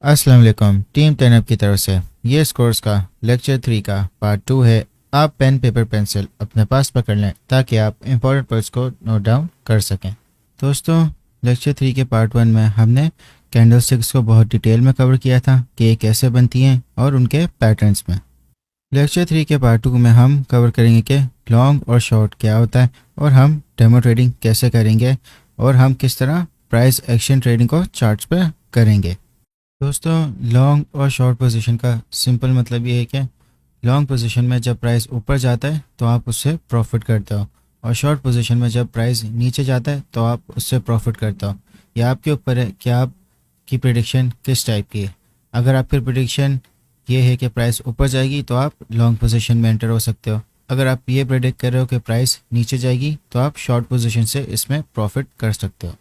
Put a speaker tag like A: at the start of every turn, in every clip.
A: अस्सलाम वालेकुम। टीम 10 की तरफ से ये इस कोर्स का लेक्चर 3 का पार्ट 2 है। आप पेन पेपर पेंसिल अपने पास पकड़ लें ताकि आप इंपॉर्टेंट पॉइंट्स को नोट डाउन कर सकें। दोस्तों, लेक्चर 3 के पार्ट 1 में हमने कैंडलस्टिक्स को बहुत डिटेल में कवर किया था कि ये कैसे बनती हैं और उनके पैटर्न्स में। लेक्चर 3 के पार्ट 2 में हम कवर करेंगे कि लॉन्ग और शॉर्ट क्या होता है और हम डेमो ट्रेडिंग कैसे करेंगे और हम किस तरह प्राइस एक्शन ट्रेडिंग को चार्ट्स पे करेंगे। दोस्तों, लॉन्ग और शॉर्ट पोजीशन का सिंपल मतलब ये है कि लॉन्ग पोजीशन में जब प्राइस ऊपर जाता है तो आप उससे प्रॉफिट करते हो और शॉर्ट पोजीशन में जब प्राइस नीचे जाता है तो आप उससे प्रॉफिट करते हो। यह आपके ऊपर है कि आपकी प्रेडिक्शन किस टाइप की है। अगर आपकी प्रेडिक्शन ये है कि प्राइस ऊपर जाएगी तो आप लॉन्ग पोजीशन में एंटर हो सकते हो। अगर आप ये प्रेडिक्ट कर रहे हो कि प्राइस नीचे जाएगी तो आप शॉर्ट पोजीशन से इसमें प्रॉफिट कर सकते हो।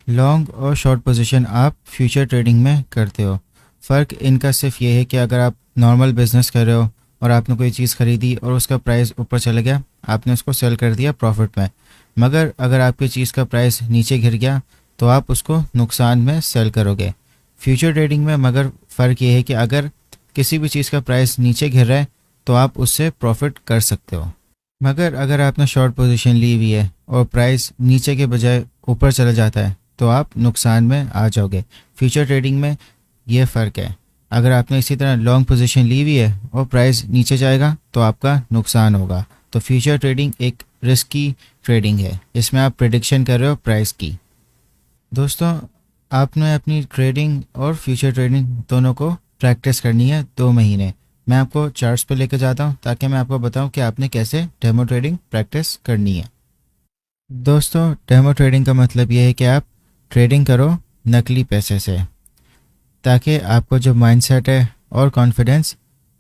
A: लॉन्ग और शॉर्ट पोजीशन आप फ्यूचर ट्रेडिंग में करते हो। फ़र्क इनका सिर्फ ये है कि अगर आप नॉर्मल बिजनेस कर रहे हो और आपने कोई चीज़ खरीदी और उसका प्राइस ऊपर चला गया, आपने उसको सेल कर दिया प्रॉफिट में। मगर अगर आपकी चीज़ का प्राइस नीचे गिर गया तो आप उसको नुकसान में सेल करोगे। फ्यूचर ट्रेडिंग में मगर फ़र्क ये है कि अगर किसी भी चीज़ का प्राइस नीचे गिर रहा है तो आप उससे प्रॉफिट कर सकते हो। मगर अगर आपने शॉर्ट पोजीशन ली हुई है और प्राइस नीचे के बजाय ऊपर चला जाता है तो आप नुकसान में आ जाओगे। फ्यूचर ट्रेडिंग में ये फ़र्क है। अगर आपने इसी तरह लॉन्ग पोजीशन ली हुई है और प्राइस नीचे जाएगा तो आपका नुकसान होगा। तो फ्यूचर ट्रेडिंग एक रिस्की ट्रेडिंग है, इसमें आप प्रेडिक्शन कर रहे हो प्राइस की। दोस्तों, आपने अपनी ट्रेडिंग और फ्यूचर ट्रेडिंग दोनों को प्रैक्टिस करनी है 2 महीने। मैं आपको चार्ट्स पे लेकर जाता हूँ ताकि मैं आपको बताऊँ कि आपने कैसे डेमो ट्रेडिंग प्रैक्टिस करनी है। दोस्तों, डेमो ट्रेडिंग का मतलब ये है कि आप ट्रेडिंग करो नकली पैसे से ताकि आपको जो माइंडसेट है और कॉन्फिडेंस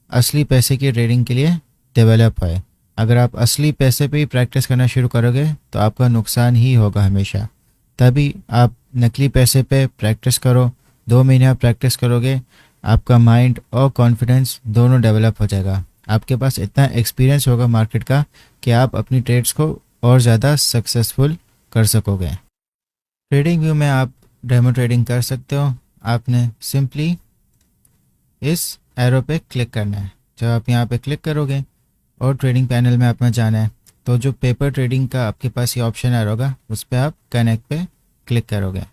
A: असली पैसे की ट्रेडिंग के लिए डेवलप होए। अगर आप असली पैसे पे ही प्रैक्टिस करना शुरू करोगे तो आपका नुकसान ही होगा हमेशा। तभी आप नकली पैसे पे प्रैक्टिस करो। 2 महीने आप प्रैक्टिस करोगे, आपका माइंड और कॉन्फिडेंस दोनों डेवलप हो जाएगा। आपके पास इतना एक्सपीरियंस होगा मार्केट का कि आप अपनी ट्रेड्स को और ज़्यादा सक्सेसफुल कर सकोगे। ट्रेडिंग व्यू में आप डेमो ट्रेडिंग कर सकते हो। आपने सिंपली इस एरो पे क्लिक करना है। जब आप यहाँ पे क्लिक करोगे और ट्रेडिंग पैनल में आपने जाना है तो जो पेपर ट्रेडिंग का आपके पास ये ऑप्शन आ रहा होगा उस पर आप कनेक्ट पे क्लिक करोगे।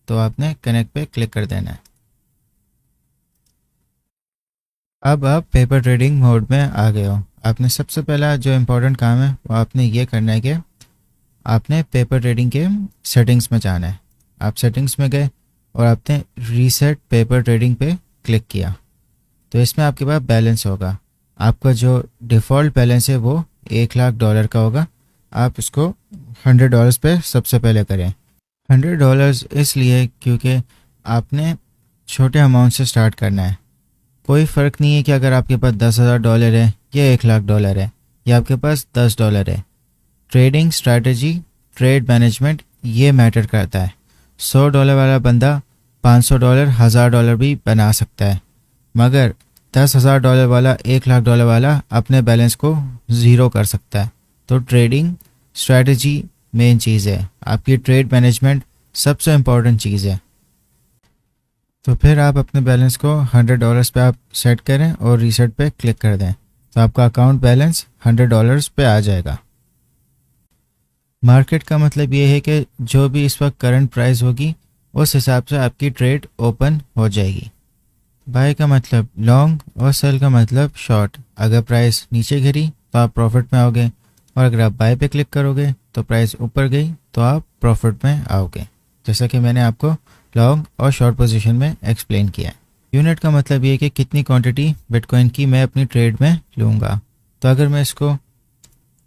A: तो आपने कनेक्ट पे क्लिक कर देना है। अब आप पेपर ट्रेडिंग मोड में आ गए हो। आपने सबसे पहला जो इम्पोर्टेंट काम है वो आपने ये करना है कि आपने पेपर ट्रेडिंग के सेटिंग्स में जाना है। आप सेटिंग्स में गए और आपने रीसेट पेपर ट्रेडिंग पे क्लिक किया तो इसमें आपके पास बैलेंस होगा। आपका जो डिफ़ॉल्ट बैलेंस है वो $1,00,000 का होगा। आप इसको $100 पे सबसे पहले करें। $100 इसलिए क्योंकि आपने छोटे अमाउंट से स्टार्ट करना है। कोई फ़र्क नहीं है कि अगर आपके पास $10,000 है या $1,00,000 है या आपके पास $10 है। ट्रेडिंग स्ट्रैटेजी, ट्रेड मैनेजमेंट ये मैटर करता है। $100 वाला बंदा $500, $1,000 भी बना सकता है, मगर $10,000 वाला, $1,00,000 वाला अपने बैलेंस को ज़ीरो कर सकता है। तो ट्रेडिंग स्ट्रैटेजी मेन चीज़ है, आपकी ट्रेड मैनेजमेंट सबसे इम्पोर्टेंट चीज़ है। तो फिर आप अपने बैलेंस को $100 पे आप सेट करें और रीसेट पे क्लिक कर दें तो आपका अकाउंट बैलेंस $100 पे आ जाएगा। मार्केट का मतलब ये है कि जो भी इस वक्त करंट प्राइस होगी उस हिसाब से आपकी ट्रेड ओपन हो जाएगी। बाय का मतलब लॉन्ग और सेल का मतलब शॉर्ट। अगर प्राइस नीचे गिरी तो आप प्रॉफिट में आओगे और अगर आप बाय पे क्लिक करोगे तो प्राइस ऊपर गई तो आप प्रॉफिट में आओगे, जैसा कि मैंने आपको लॉन्ग और शॉर्ट पोजीशन में एक्सप्लेन किया है। यूनिट का मतलब ये है कि कितनी क्वांटिटी बिटकॉइन की मैं अपनी ट्रेड में लूँगा। तो अगर मैं इसको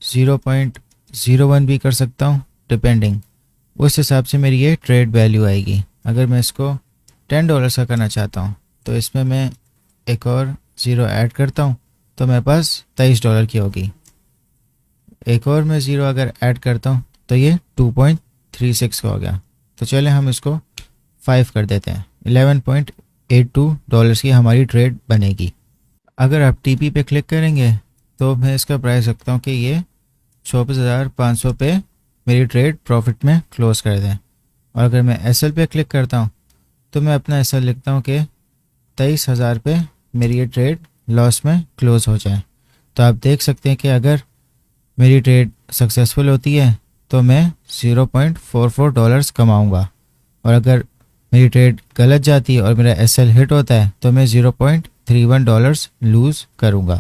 A: 0.01 भी कर सकता हूँ डिपेंडिंग, उस हिसाब से मेरी ये ट्रेड वैल्यू आएगी। अगर मैं इसको $10 का करना चाहता हूँ तो इसमें मैं एक और ज़ीरो ऐड करता हूँ तो मेरे पास $23 की होगी। एक और मैं ज़ीरो अगर ऐड करता हूँ तो ये 2.36 का हो गया। तो चले हम इसको 5 कर देते हैं। $11.82 की हमारी ट्रेड बनेगी। अगर आप टीपी पे क्लिक करेंगे तो मैं इसका प्राइस रखता हूँ कि ये 24,500 पे मेरी ट्रेड प्रॉफिट में क्लोज कर दें। और अगर मैं एसएल पे क्लिक करता हूँ तो मैं अपना एसएल लिखता हूँ कि 23,000 पे मेरी ये ट्रेड लॉस में क्लोज़ हो जाए। तो आप देख सकते हैं कि अगर मेरी ट्रेड सक्सेसफुल होती है तो मैं $0.44 कमाऊंगा, और अगर मेरी ट्रेड गलत जाती है और मेरा एसएल हिट होता है तो मैं $0.31 लूज़ करूंगा।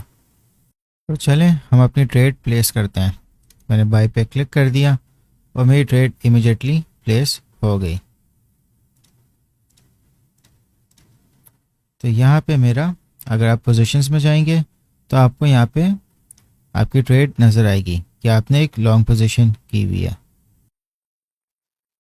A: तो चलें हम अपनी ट्रेड प्लेस करते हैं। मैंने बाय पे क्लिक कर दिया और मेरी ट्रेड इमीडिएटली प्लेस हो गई। तो यहाँ पे मेरा, अगर आप पोजीशंस में जाएंगे तो आपको यहाँ पे आपकी ट्रेड नज़र आएगी कि आपने एक लॉन्ग पोजीशन की हुई है।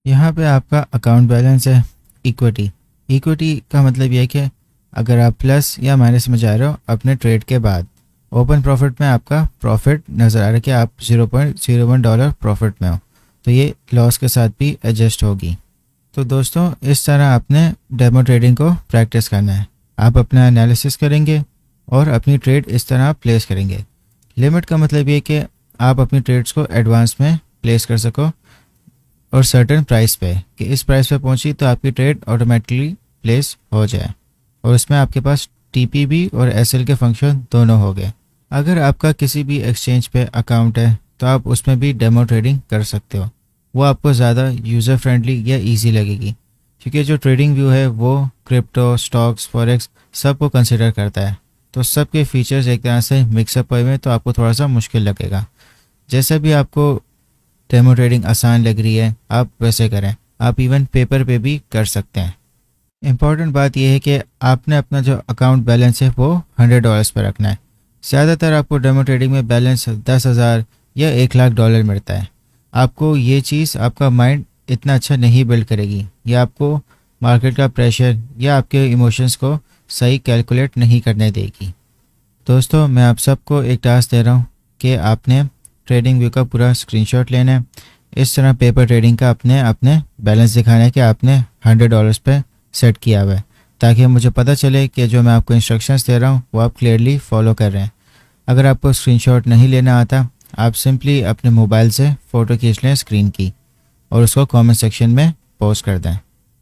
A: यहाँ पे आपका अकाउंट बैलेंस है, इक्विटी। इक्विटी का मतलब यह है कि अगर आप प्लस या माइनस में जा रहे हो अपने ट्रेड के बाद, ओपन प्रॉफिट में आपका प्रॉफिट नज़र आ रहा है कि आप $0.01 प्रॉफिट में हो, तो ये लॉस के साथ भी एडजस्ट होगी। तो दोस्तों इस तरह आपने डेमो ट्रेडिंग को प्रैक्टिस करना है। आप अपना एनालिसिस करेंगे और अपनी ट्रेड इस तरह प्लेस करेंगे। लिमिट का मतलब ये कि आप अपनी ट्रेड्स को एडवांस में प्लेस कर सको और सर्टेन प्राइस पे, कि इस प्राइस पे पहुंची तो आपकी ट्रेड ऑटोमेटिकली प्लेस हो जाए, और उसमें आपके पास टीपीबी और एसएल के फंक्शन दोनों हो गए। अगर आपका किसी भी एक्सचेंज पे अकाउंट है तो आप उसमें भी डेमो ट्रेडिंग कर सकते हो। वो आपको ज़्यादा यूज़र फ्रेंडली या ईजी लगेगी, क्योंकि जो ट्रेडिंग व्यू है वो क्रिप्टो, स्टॉक्स, फॉरेक्स सब को कंसिडर करता है। तो सबके फीचर्स एक तरह से मिक्सअप हुए हैं, तो आपको थोड़ा सा मुश्किल लगेगा। जैसे भी आपको डेमो ट्रेडिंग आसान लग रही है आप वैसे करें। आप इवन पेपर पे भी कर सकते हैं। इम्पॉर्टेंट बात यह है कि आपने अपना जो अकाउंट बैलेंस है वो $100 पर रखना है। ज़्यादातर आपको डेमो ट्रेडिंग में बैलेंस 10,000 या $1,00,000 मिलता है। आपको ये चीज़, आपका माइंड इतना अच्छा नहीं बिल्ड करेगी, या आपको मार्केट का प्रेशर या आपके इमोशंस को सही कैलकुलेट नहीं करने देगी। दोस्तों मैं आप सबको एक टास्क दे रहा हूँ कि आपने ट्रेडिंग व्यू का पूरा स्क्रीनशॉट लेना है। इस तरह पेपर ट्रेडिंग का अपने बैलेंस दिखाना है कि आपने $100 पे सेट किया हुआ है, ताकि मुझे पता चले कि जो मैं आपको इंस्ट्रक्शंस दे रहा हूँ वो आप क्लियरली फॉलो कर रहे हैं। अगर आपको स्क्रीनशॉट नहीं लेना आता, आप सिंपली अपने मोबाइल से फ़ोटो खींच लें स्क्रीन की और उसको कमेंट सेक्शन में पोस्ट कर दें।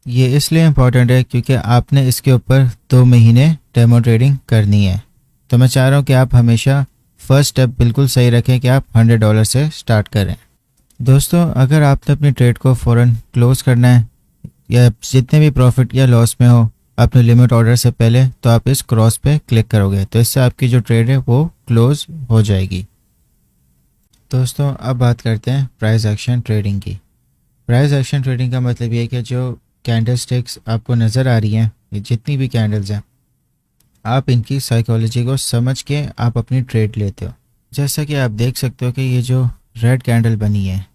A: ये इसलिए इम्पॉर्टेंट है क्योंकि आपने इसके ऊपर 2 महीने डेमो ट्रेडिंग करनी है। तो मैं चाह रहा हूँ कि आप हमेशा फर्स्ट स्टेप बिल्कुल सही रखें कि आप $100 से स्टार्ट करें। दोस्तों अगर आपने अपनी ट्रेड को फ़ौरन क्लोज करना है, या जितने भी प्रॉफिट या लॉस में हो अपने लिमिट ऑर्डर से पहले, तो आप इस क्रॉस पे क्लिक करोगे, तो इससे आपकी जो ट्रेड है वो क्लोज हो जाएगी। दोस्तों अब बात करते हैं प्राइस एक्शन ट्रेडिंग की। प्राइस एक्शन ट्रेडिंग का मतलब ये है कि जो कैंडल स्टिक्स आपको नज़र आ रही हैं, ये जितनी भी कैंडल्स हैं, आप इनकी साइकोलॉजी को समझ के आप अपनी ट्रेड लेते हो। जैसा कि आप देख सकते हो कि ये जो रेड कैंडल बनी है,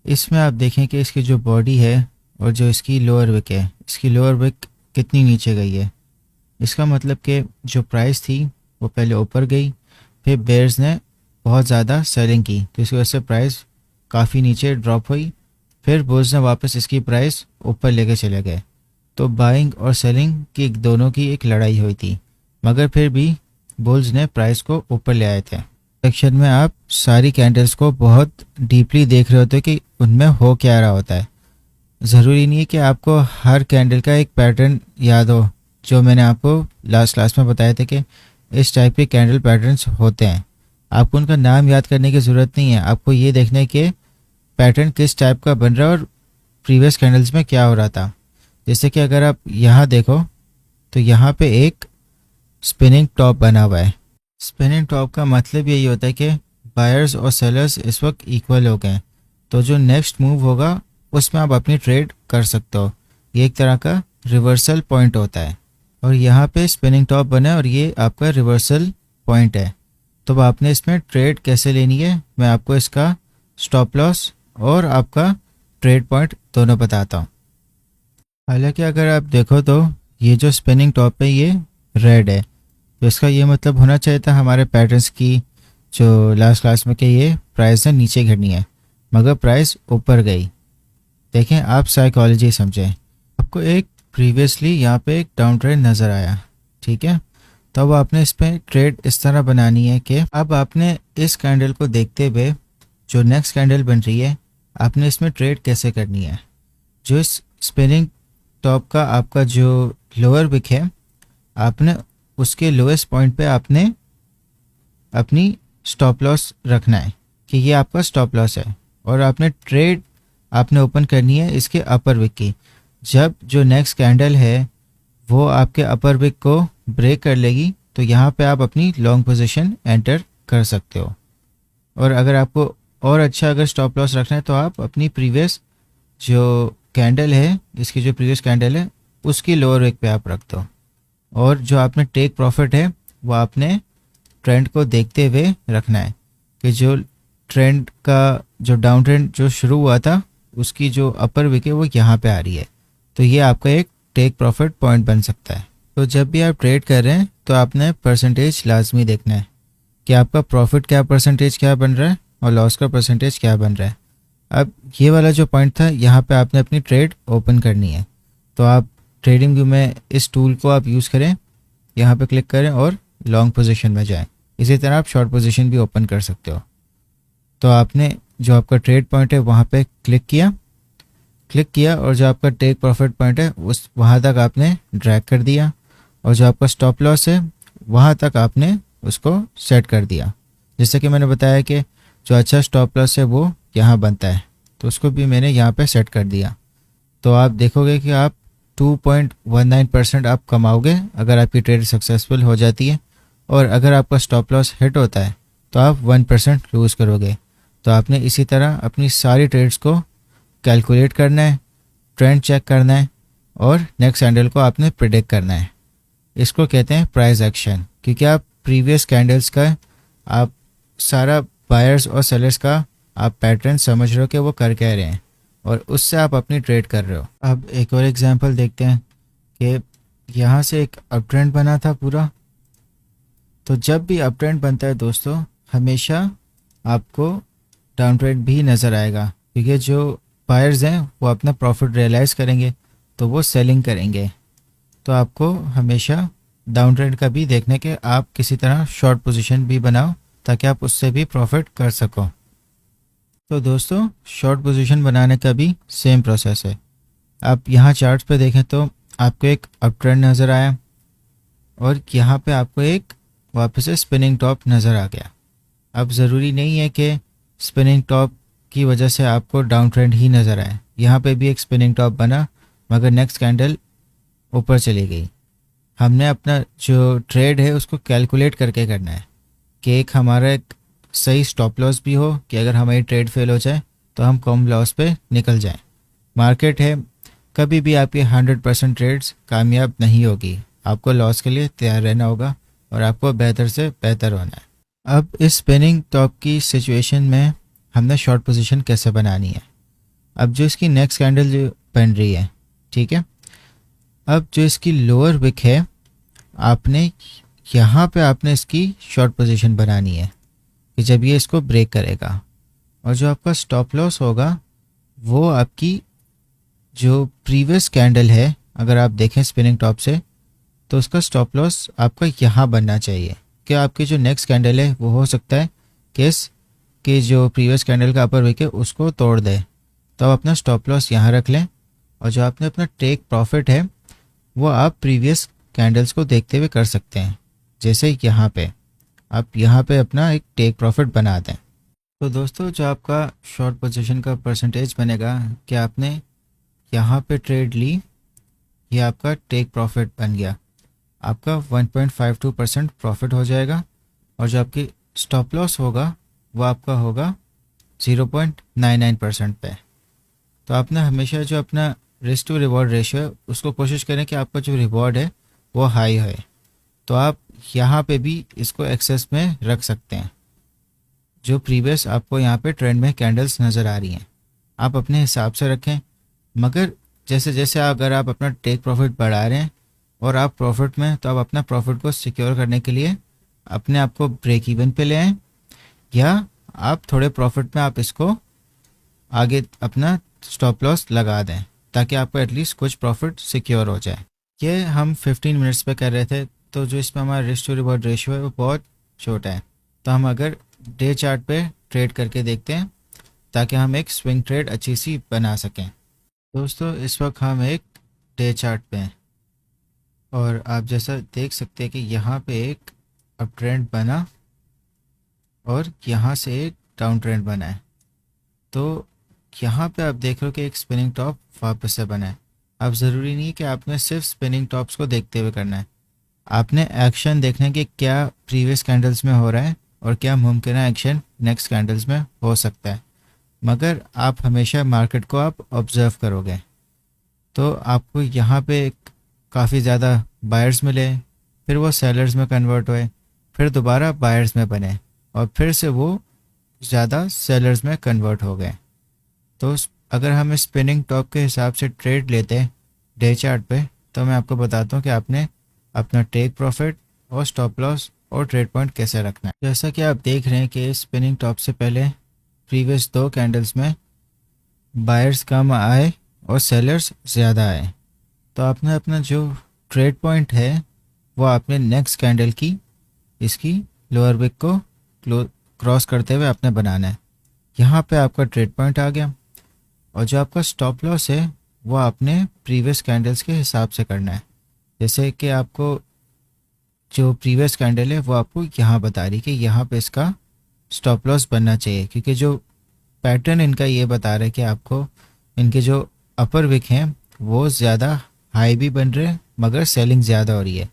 A: इसमें आप देखें कि इसकी जो बॉडी है और जो इसकी लोअर विक है, इसकी लोअर विक कितनी नीचे गई है। इसका मतलब कि जो प्राइस थी वो पहले ऊपर गई, फिर बेयर्स ने बहुत ज़्यादा सेलिंग की, तो इसकी वजह से प्राइस काफ़ी नीचे ड्रॉप हुई। फिर बुल्स ने वापस इसकी प्राइस ऊपर लेके चले गए। तो बाइंग और सेलिंग की दोनों की एक लड़ाई हुई थी, मगर फिर भी बुल्स ने प्राइस को ऊपर ले आए थे। सेक्शन में आप सारी कैंडल्स को बहुत डीपली देख रहे होते हो कि उनमें हो क्या रहा होता है। ज़रूरी नहीं है कि आपको हर कैंडल का एक पैटर्न याद हो। जो मैंने आपको लास्ट क्लास में बताया था कि इस टाइप के कैंडल पैटर्न्स होते हैं, आपको उनका नाम याद करने की ज़रूरत नहीं है। आपको ये देखना है कि पैटर्न किस टाइप का बन रहा है और प्रीवियस कैंडल्स में क्या हो रहा था। जैसे कि अगर आप यहाँ देखो तो यहाँ पे एक स्पिनिंग टॉप बना हुआ है। स्पिनिंग टॉप का मतलब यही होता है कि बायर्स और सेलर्स इस वक्त इक्वल हो गए, तो जो नेक्स्ट मूव होगा उसमें आप अपनी ट्रेड कर सकते हो। ये एक तरह का रिवर्सल पॉइंट होता है, और यहाँ पे स्पिनिंग टॉप बना है और ये आपका रिवर्सल पॉइंट है। तो अब आपने इसमें ट्रेड कैसे लेनी है, मैं आपको इसका स्टॉप लॉस और आपका ट्रेड पॉइंट दोनों बताता हूँ। हालांकि अगर आप देखो तो ये जो स्पिनिंग टॉप है ये रेड है, तो इसका ये मतलब होना चाहिए था हमारे पैटर्न्स की जो लास्ट क्लास में कि ये प्राइस है नीचे गिरनी है, मगर प्राइस ऊपर गई। देखें आप साइकोलॉजी समझें। आपको एक प्रीवियसली यहाँ पे एक डाउन ट्रेंड नज़र आया, ठीक है, तो अब आपने इस पर ट्रेड इस तरह बनानी है कि अब आपने इस कैंडल को देखते हुए जो नेक्स्ट कैंडल बन रही है आपने इसमें ट्रेड कैसे करनी है। जो इस स्पिनिंग टॉप का आपका जो लोअर विक है आपने उसके लोएस्ट पॉइंट पे आपने अपनी स्टॉप लॉस रखना है कि ये आपका स्टॉप लॉस है, और आपने ट्रेड आपने ओपन करनी है इसके अपर विक की। जब जो नेक्स्ट कैंडल है वो आपके अपर विक को ब्रेक कर लेगी तो यहाँ पे आप अपनी लॉन्ग पोजीशन एंटर कर सकते हो। और अगर आपको और अच्छा अगर स्टॉप लॉस रखना है तो आप अपनी प्रीवियस जो कैंडल है, इसकी जो प्रीवियस कैंडल है उसकी लोअर विक पे आप रख दो, और जो आपने टेक प्रॉफिट है वो आपने ट्रेंड को देखते हुए रखना है कि जो ट्रेंड का जो डाउन ट्रेंड जो शुरू हुआ था उसकी जो अपर विक है वो यहाँ पे आ रही है, तो ये आपका एक टेक प्रॉफिट पॉइंट बन सकता है। तो जब भी आप ट्रेड कर रहे हैं तो आपने परसेंटेज लाजमी देखना है कि आपका प्रॉफिट क्या परसेंटेज क्या बन रहा है और लॉस का परसेंटेज क्या बन रहा है। अब ये वाला जो पॉइंट था यहाँ पे आपने अपनी ट्रेड ओपन करनी है, तो आप ट्रेडिंग व्यू में इस टूल को आप यूज़ करें, यहाँ पे क्लिक करें और लॉन्ग पोजीशन में जाएं। इसी तरह आप शॉर्ट पोजीशन भी ओपन कर सकते हो। तो आपने जो आपका ट्रेड पॉइंट है वहाँ पे क्लिक किया और जो आपका टेक प्रॉफिट पॉइंट है उस वहाँ तक आपने ड्रैग कर दिया, और जो आपका स्टॉप लॉस है वहाँ तक आपने उसको सेट कर दिया। जैसे कि मैंने बताया कि जो अच्छा स्टॉप लॉस है वो यहाँ बनता है, तो उसको भी मैंने यहाँ पे सेट कर दिया। तो आप देखोगे कि आप 2.19% आप कमाओगे अगर आपकी ट्रेड सक्सेसफुल हो जाती है, और अगर आपका स्टॉप लॉस हिट होता है तो आप 1% लूज़ करोगे। तो आपने इसी तरह अपनी सारी ट्रेड्स को कैलकुलेट करना है, ट्रेंड चेक करना है, और नेक्स्ट कैंडल को आपने प्रिडिक्ट करना है। इसको कहते हैं प्राइस एक्शन, क्योंकि आप प्रीवियस कैंडल्स का आप सारा बायर्स और सेलर्स का आप पैटर्न समझ रहे हो कि वो कर क्या रहे हैं, और उससे आप अपनी ट्रेड कर रहे हो। अब एक और एग्जांपल देखते हैं कि यहाँ से एक अप ट्रेंड बना था पूरा। तो जब भी अप ट्रेंड बनता है दोस्तों, हमेशा आपको डाउन ट्रेंड भी नज़र आएगा, क्योंकि जो बायर्स हैं वो अपना प्रॉफिट रियलाइज़ करेंगे तो वो सेलिंग करेंगे। तो आपको हमेशा डाउन ट्रेंड का भी देखने के आप किसी तरह शॉर्ट पोजीशन भी बनाओ ताकि आप उससे भी प्रॉफिट कर सको। तो दोस्तों शॉर्ट पोजीशन बनाने का भी सेम प्रोसेस है। आप यहाँ चार्ट्स पे देखें तो आपको एक अप ट्रेंड नज़र आया, और यहाँ पे आपको एक वापस से स्पिनिंग टॉप नज़र आ गया। अब ज़रूरी नहीं है कि स्पिनिंग टॉप की वजह से आपको डाउन ट्रेंड ही नज़र आए। यहाँ पे भी एक स्पिनिंग टॉप बना मगर नेक्स्ट कैंडल ऊपर चली गई। हमने अपना जो ट्रेड है उसको कैलकुलेट करके करना है कि एक हमारा एक सही स्टॉप लॉस भी हो कि अगर हमारी ट्रेड फेल हो जाए तो हम कम लॉस पे निकल जाएं। मार्केट है, कभी भी आपकी 100% ट्रेड्स कामयाब नहीं होगी, आपको लॉस के लिए तैयार रहना होगा और आपको बेहतर से बेहतर होना है। अब इस स्पिनिंग टॉप की सिचुएशन में हमने शॉर्ट पोजीशन कैसे बनानी है। अब जो इसकी नेक्स्ट कैंडल जो बन रही है, ठीक है, अब जो इसकी लोअर विक है आपने यहाँ पे आपने इसकी शॉर्ट पोजीशन बनानी है कि जब ये इसको ब्रेक करेगा, और जो आपका स्टॉप लॉस होगा वो आपकी जो प्रीवियस कैंडल है, अगर आप देखें स्पिनिंग टॉप से तो उसका स्टॉप लॉस आपका यहाँ बनना चाहिए कि आपकी जो नेक्स्ट कैंडल है वो हो सकता है कि जो प्रीवियस कैंडल का अपर विक है उसको तोड़ दे। तो आप अपना स्टॉप लॉस यहाँ रख लें, और जो आपने अपना टेक प्रॉफिट है वो आप प्रीवियस कैंडल्स को देखते हुए कर सकते हैं। जैसे यहाँ पे आप यहाँ पे अपना एक टेक प्रॉफिट बना दें। तो दोस्तों जो आपका शॉर्ट पोजीशन का परसेंटेज बनेगा कि आपने यहाँ पे ट्रेड ली, ये आपका टेक प्रॉफिट बन गया, आपका 1.52% प्रॉफिट हो जाएगा, और जो आपकी स्टॉप लॉस होगा वो आपका होगा 0.99% पे। तो आपने हमेशा जो अपना रिस्क टू रिवॉर्ड रेशियो है उसको कोशिश करें कि आपका जो रिवॉर्ड है वो हाई है। तो आप यहाँ पे भी इसको एक्सेस में रख सकते हैं। जो प्रीवियस आपको यहाँ पे ट्रेंड में कैंडल्स नज़र आ रही हैं आप अपने हिसाब से रखें, मगर जैसे जैसे अगर आप अपना टेक प्रॉफिट बढ़ा रहे हैं और आप प्रॉफिट में, तो आप अपना प्रॉफिट को सिक्योर करने के लिए अपने आप को ब्रेक इवन पे ले आएँ, या आप थोड़े प्रॉफिट में आप इसको आगे अपना स्टॉप लॉस लगा दें ताकि आपको एटलीस्ट कुछ प्रॉफिट सिक्योर हो जाए। ये हम 15 मिनट्स पे कर रहे थे, तो जो इसमें हमारा रिस्क टू रिवॉर्ड रेशियो है वो बहुत छोटा है। तो हम अगर डे चार्ट पे ट्रेड करके देखते हैं ताकि हम एक स्विंग ट्रेड अच्छी सी बना सकें। दोस्तों इस वक्त हम एक डे चार्ट पे हैं। और आप जैसा देख सकते हैं कि यहाँ पे एक अप ट्रेंड बना और यहाँ से एक डाउन ट्रेंड बना है। तो यहाँ पे आप देख रहे हो कि एक स्पिनिंग टॉप वापस से बना है। अब ज़रूरी नहीं है कि आपने सिर्फ स्पिनिंग टॉप्स को देखते हुए करना है, आपने एक्शन देखना कि क्या प्रीवियस कैंडल्स में हो रहा है और क्या मुमकिन एक्शन नेक्स्ट कैंडल्स में हो सकता है। मगर आप हमेशा मार्केट को आप ऑब्जर्व करोगे तो आपको यहाँ पे काफ़ी ज़्यादा बायर्स मिले, फिर वो सेलर्स में कन्वर्ट हुए, फिर दोबारा बायर्स में बने और फिर से वो ज़्यादा सेलर्स में कन्वर्ट हो गए। तो अगर हम स्पिनिंग टॉप के हिसाब से ट्रेड लेते हैं डे चार्ट पे, तो मैं आपको बताता हूँ कि आपने अपना टेक प्रॉफिट और स्टॉप लॉस और ट्रेड पॉइंट कैसे रखना है। जैसा कि आप देख रहे हैं कि स्पिनिंग टॉप से पहले प्रीवियस 2 कैंडल्स में बायर्स कम आए और सेलर्स ज़्यादा आए। तो आपने अपना जो ट्रेड पॉइंट है वो आपने नेक्स्ट कैंडल की इसकी लोअर विक को क्रॉस करते हुए आपने बनाना है। यहाँ पे आपका ट्रेड पॉइंट आ गया और जो आपका स्टॉप लॉस है वो आपने प्रीवियस कैंडल्स के हिसाब से करना है। जैसे कि आपको जो प्रीवियस कैंडल है वो आपको यहाँ बता रही कि यहाँ पे इसका स्टॉप लॉस बनना चाहिए, क्योंकि जो पैटर्न इनका ये बता रहा है कि आपको इनके जो अपर विक हैं वो ज़्यादा हाई भी बन रहे हैं मगर सेलिंग ज़्यादा हो रही है।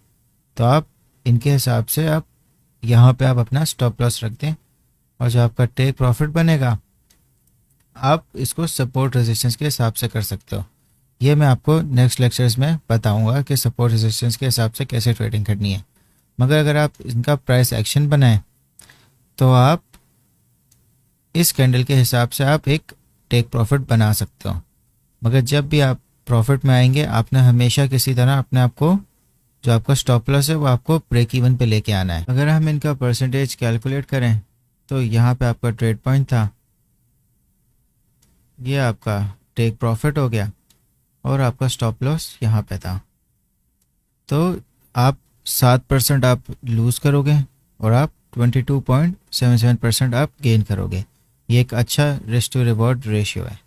A: तो आप इनके हिसाब से आप यहाँ पे आप अपना स्टॉप लॉस रख दें और जो आपका टेक प्रॉफिट बनेगा आप इसको सपोर्ट रेजिस्टेंस के हिसाब से कर सकते हो। ये मैं आपको नेक्स्ट लेक्चर्स में बताऊंगा कि सपोर्ट रेजिस्टेंस के हिसाब से कैसे ट्रेडिंग करनी है। मगर अगर आप इनका प्राइस एक्शन बनाएं तो आप इस कैंडल के हिसाब से आप एक टेक प्रॉफिट बना सकते हो। मगर जब भी आप प्रॉफिट में आएंगे आपने हमेशा किसी तरह अपने आप को जो आपका स्टॉप लॉस है वो आपको ब्रेक इवन पे लेके आना है। अगर हम इनका परसेंटेज कैलकुलेट करें तो यहाँ पे आपका ट्रेड पॉइंट था, ये आपका टेक प्रॉफिट हो गया और आपका स्टॉप लॉस यहाँ पे था। तो आप 7% आप लूज़ करोगे और आप 22.77% आप गेन करोगे। ये एक अच्छा रिस्क टू रिवॉर्ड रेशियो है।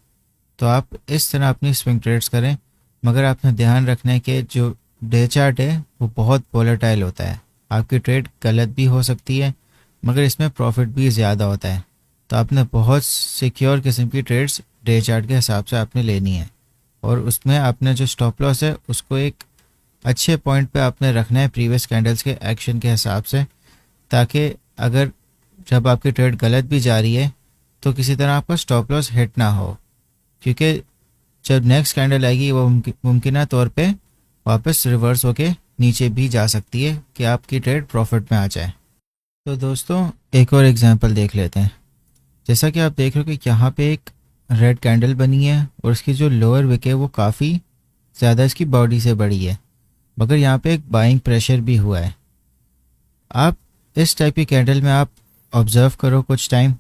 A: तो आप इस तरह अपनी स्विंग ट्रेड्स करें, मगर आपने ध्यान रखना है कि जो डे चार्ट है वो बहुत वोलेटाइल होता है। आपकी ट्रेड गलत भी हो सकती है मगर इसमें प्रॉफिट भी ज़्यादा होता है। तो आपने बहुत सिक्योर किस्म की ट्रेड्स डे चार्ट के हिसाब से आपने लेनी है और उसमें आपने जो स्टॉप लॉस है उसको एक अच्छे पॉइंट पे आपने रखना है प्रीवियस कैंडल्स के एक्शन के हिसाब से, ताकि अगर जब आपकी ट्रेड गलत भी जा रही है तो किसी तरह आपका स्टॉप लॉस हिट ना हो, क्योंकि जब नेक्स्ट कैंडल आएगी वो मुमकिन तौर पे वापस रिवर्स होके नीचे भी जा सकती है कि आपकी ट्रेड प्रॉफिट में आ जाए। तो दोस्तों एक और एग्जांपल देख लेते हैं। जैसा कि आप देख रहे हो कि यहाँ पे एक रेड कैंडल बनी है और उसकी जो लोअर विक है वो काफ़ी ज़्यादा इसकी बॉडी से बड़ी है, मगर यहाँ पे एक बाइंग प्रेशर भी हुआ है। आप इस टाइप की कैंडल में आप ऑब्जर्व करो कुछ टाइम,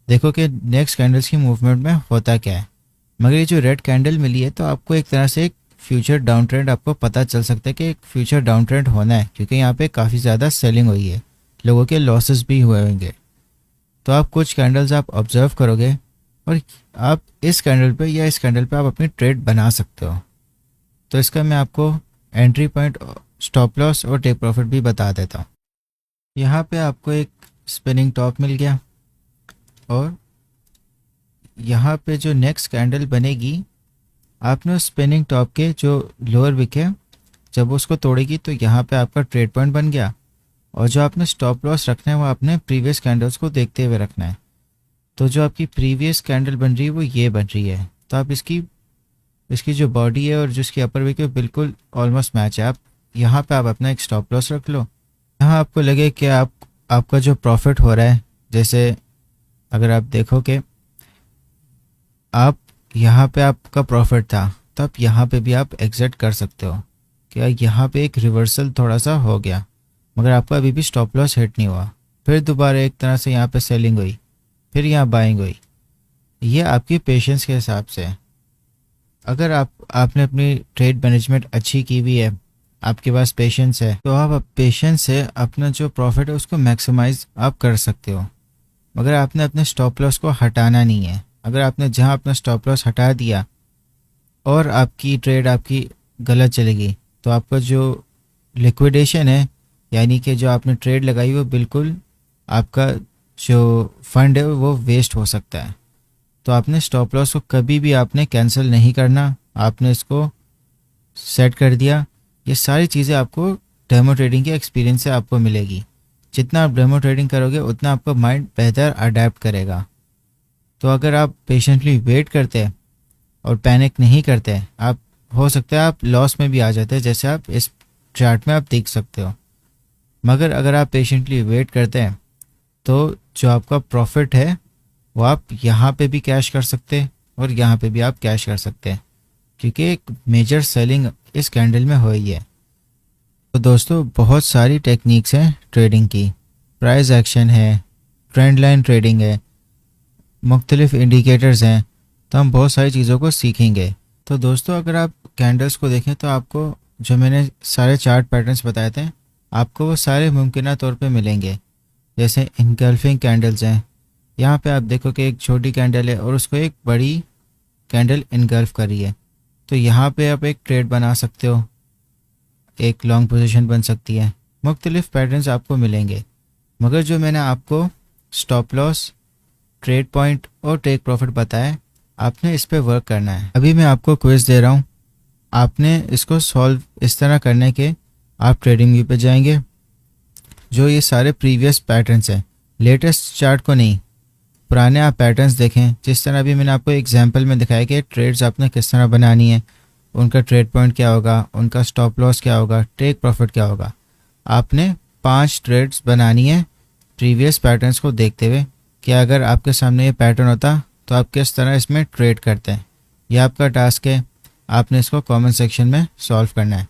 A: देखो कि नेक्स्ट कैंडल्स की मूवमेंट में होता क्या है। मगर ये जो रेड कैंडल मिली है तो आपको एक तरह से एक फ्यूचर डाउन ट्रेंड आपको पता चल सकता है कि एक फ्यूचर डाउन ट्रेंड होना है, क्योंकि यहाँ पे काफ़ी ज़्यादा सेलिंग हुई है, लोगों के लॉसेस भी हुए होंगे। तो आप कुछ कैंडल्स आप ऑब्जर्व करोगे और आप इस कैंडल पे या इस कैंडल पे आप अपनी ट्रेड बना सकते हो। तो इसका मैं आपको एंट्री पॉइंट, स्टॉप लॉस और टेक प्रॉफिट भी बता देता हूँ। यहाँ पे आपको एक स्पिनिंग टॉप मिल गया और यहाँ पे जो नेक्स्ट कैंडल बनेगी आपने उस स्पिनिंग टॉप के जो लोअर विक है जब उसको तोड़ेगी तो यहाँ पे आपका ट्रेड पॉइंट बन गया और जो आपने स्टॉप लॉस रखना है वो आपने प्रीवियस कैंडल्स को देखते हुए रखना है। तो जो आपकी प्रीवियस कैंडल बन रही है वो ये बन रही है, तो आप इसकी जो बॉडी है और जो इसकी अपर विक है बिल्कुल ऑलमोस्ट मैच है। आप यहाँ पे आप अपना एक स्टॉप लॉस रख लो। यहाँ आपको लगे कि आपका जो प्रॉफिट हो रहा है, जैसे अगर आप देखो कि आप यहाँ पे आपका प्रॉफिट था तो आप यहाँ पे भी आप एग्जिट कर सकते हो। क्या यहाँ पे एक रिवर्सल थोड़ा सा हो गया मगर आपका अभी भी स्टॉप लॉस हिट नहीं हुआ, फिर दोबारा एक तरह से यहाँ पे सेलिंग हुई, फिर यहाँ बाइंग हुई। ये आपकी पेशेंस के हिसाब से है। अगर आपने अपनी ट्रेड मैनेजमेंट अच्छी की हुई है, आपके पास पेशेंस है, तो आप पेशेंस से अपना जो प्रॉफिट है उसको मैक्सिमाइज आप कर सकते हो। मगर आपने अपने स्टॉप लॉस को हटाना नहीं है। अगर आपने जहाँ अपना स्टॉप लॉस हटा दिया और आपकी ट्रेड आपकी गलत चलेगी तो आपका जो लिक्विडेशन है, यानी कि जो आपने ट्रेड लगाई वो बिल्कुल आपका जो फंड है वो वेस्ट हो सकता है। तो आपने स्टॉप लॉस को कभी भी आपने कैंसिल नहीं करना, आपने इसको सेट कर दिया। ये सारी चीज़ें आपको डेमो ट्रेडिंग के एक्सपीरियंस से आपको मिलेगी। जितना आप डेमो ट्रेडिंग करोगे उतना आपका माइंड बेहतर अडेप्ट करेगा। तो अगर आप पेशेंटली वेट करते हैं और पैनिक नहीं करते हैं, आप हो सकता है आप लॉस में भी आ जाते हैं, जैसे आप इस चार्ट में आप देख सकते हो। मगर अगर आप पेशेंटली वेट करते हैं तो जो आपका प्रॉफिट है वो आप यहाँ पे भी कैश कर सकते हैं और यहाँ पे भी आप कैश कर सकते हैं, क्योंकि एक मेजर सेलिंग इस कैंडल में हुई है। तो दोस्तों बहुत सारी टेक्निक्स हैं ट्रेडिंग की, प्राइस एक्शन है, ट्रेंड लाइन ट्रेडिंग है, मुख्तलिफ इंडिकेटर्स हैं। तो हम बहुत सारी चीज़ों को सीखेंगे। तो दोस्तों अगर आप कैंडल्स को देखें तो आपको जो मैंने सारे चार्ट पैटर्न्स बताए थे आपको वो सारे मुमकिन तौर पे मिलेंगे। जैसे इनगल्फिंग कैंडल्स हैं, यहाँ पे आप देखो कि एक छोटी कैंडल है और उसको एक बड़ी कैंडल इनगल्फ कर रही है। तो यहाँ पे आप एक ट्रेड बना सकते हो, एक लॉन्ग पोजीशन बन सकती है। मुख्तलिफ पैटर्न्स आपको मिलेंगे, मगर जो मैंने आपको स्टॉप लॉस, ट्रेड पॉइंट और टेक प्रॉफिट बताया, आपने इस पे वर्क करना है। अभी मैं आपको क्विज दे रहा हूँ, आपने इसको सॉल्व इस तरह करने के आप ट्रेडिंग व्यू पे जाएंगे। जो ये सारे प्रीवियस पैटर्न्स हैं, लेटेस्ट चार्ट को नहीं, पुराने आप पैटर्न्स देखें। जिस तरह अभी मैंने आपको एग्जांपल में दिखाया कि ट्रेड्स आपने किस तरह बनानी है, उनका ट्रेड पॉइंट क्या होगा, उनका स्टॉप लॉस क्या होगा, टेक प्रॉफिट क्या होगा। आपने 5 ट्रेड्स बनानी है प्रीवियस पैटर्न्स को देखते हुए कि अगर आपके सामने ये पैटर्न होता तो आप किस तरह इसमें ट्रेड करते हैं। यह आपका टास्क है, आपने इसको कमेंट सेक्शन में सॉल्व करना है।